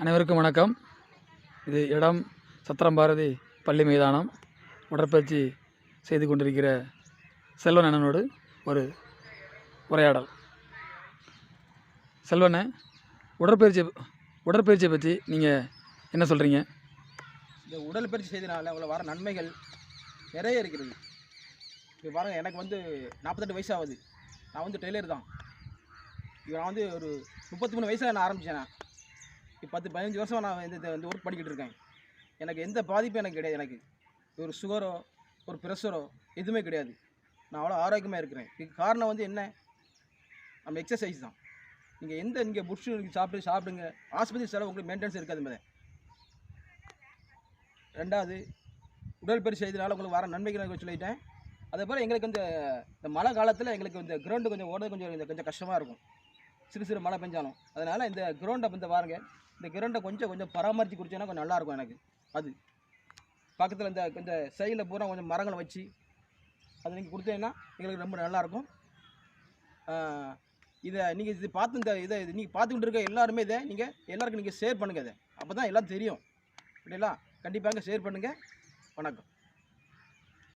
அனைவருக்கும் வணக்கம். இது இடம் சத்திரம் பாரதி பள்ளி மைதானம். உடற்பயிற்சி செய்து கொண்டிருக்கிற செல்வன் அண்ணனோடு ஒரு உரையாடல். செல்வண்ணே, உடற்பயிற்சியை பற்றி நீங்கள் என்ன சொல்கிறீங்க? இந்த உடற்பயிற்சி செய்தனால அவ்வளோ வர நன்மைகள் நிறைய இருக்கிறது. இப்போ பாருங்கள், எனக்கு 48 வயசு ஆகுது. நான் டெய்லர் தான். இப்போ நான் ஒரு 33 வயசில் நான் ஆரம்பித்தேன். இப்போ 10-15 வருஷம் நான் இந்த ஒர்க் பண்ணிக்கிட்டு இருக்கேன். எனக்கு எந்த பாதிப்பும் எனக்கு கிடையாது. எனக்கு ஒரு சுகரோ ஒரு ப்ரெஷரோ எதுவுமே கிடையாது. நான் அவ்வளோ ஆரோக்கியமாக இருக்கிறேன். இதுக்கு காரணம் என்ன? நம்ம எக்ஸசைஸ் தான். நீங்கள் புஷ்ஷு சாப்பிடுங்க. ஆஸ்பத்திரி செலவு உங்களுக்கு மெயின்டெனன்ஸ் இருக்காது மேலே. ரெண்டாவது, உடற்பயிற்சி செய்தனால உங்களுக்கு வர நன்மைகள் சொல்லிட்டேன். அதே போல் எங்களுக்கு இந்த மழை காலத்தில் எங்களுக்கு இந்த கிரவுண்டு கொஞ்சம் ஓடுறது கொஞ்சம் கஷ்டமாக இருக்கும். சிறு மழை பெஞ்சாலும். அதனால் இந்த கிரவுண்டை பாருங்கள், இந்த கிரவுண்டை கொஞ்சம் பராமரித்து குடிச்சோன்னா கொஞ்சம் நல்லாயிருக்கும் எனக்கு. அது பக்கத்தில் இந்த சைடில் பூரா கொஞ்சம் மரங்களை வச்சு அதை நீங்கள் கொடுத்தீங்கன்னா எங்களுக்கு ரொம்ப நல்லாயிருக்கும். இதை நீங்கள் நீங்கள் பார்த்துக்கிட்டு இருக்க எல்லாருமே எல்லாருக்கும் நீங்கள் ஷேர் பண்ணுங்கள். இதை அப்போ தான் எல்லாம் தெரியும். அப்படிங்களா? கண்டிப்பாக ஷேர் பண்ணுங்கள். வணக்கம்.